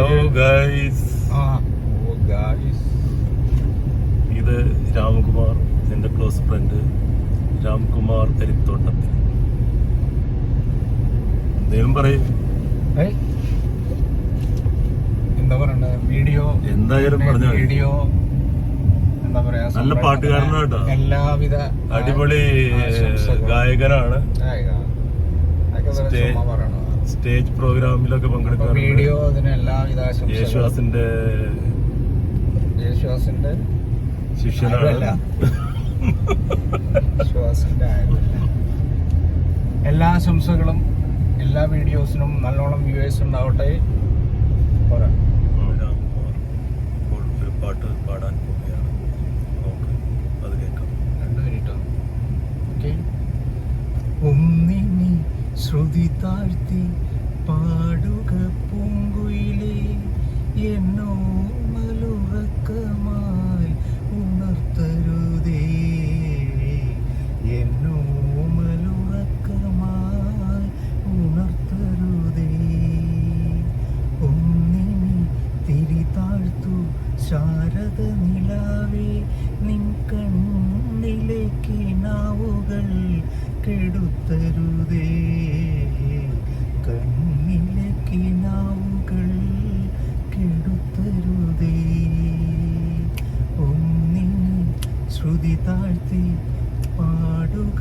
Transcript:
Hello guys. ഇത് രാംകുമാർ, എൻ്റെ close friend Ramkumar കരിത്തോട്ടത്തിൽ. എന്തേലും പറയും. എന്താ പറയണ്ട, വീഡിയോ എന്തായാലും പറഞ്ഞ വീഡിയോ എന്താ പറയാ, നല്ല പാട്ടുകാരനാണ് കേട്ടോ. എല്ലാവിധ അടിപൊളി ഗായകനാണ്. സ്റ്റേജ് പ്രോഗ്രാമിലൊക്കെ പങ്കെടുക്കാറുണ്ട്. വീഡിയോ അതിന് എല്ലാവിധ യേശുദാസിന്റെ ശിഷ്യനാണ്. എല്ലാ ആശംസകളും, എല്ലാ വീഡിയോസിനും നല്ലോണം വ്യൂവേഴ്സ് ഉണ്ടാവട്ടെ. രാംകുമാർ ഇപ്പോൾ ഒരു പാട്ട് പാടാൻ പോവുകയാണ്. നമുക്ക് അത് കേൾക്കാം. 2 മിനിറ്റ്. ഓക്കെ. ഒന്നിനി ശ്രുതി താഴ്ത്തി പാടുക പൂങ്കുയിലേ, എന്നോ മലുറക്കമായി ഉണർത്തരുതേ, എന്നോ മലുറക്കമായി ഉണർത്തരുതേ. ഒന്നിനി തിരി താഴ്ത്തു ശാരദ നിലാവേ, നിൻ കണ്ണിലേക്ക് നാവുകൾ കെടുത്തരുതേ, കണ്ണിലേക്ക് നാവുകൾ കെടുത്തരുതേ. ഒന്നിനി ശ്രുതി താഴ്ത്തി പാടുക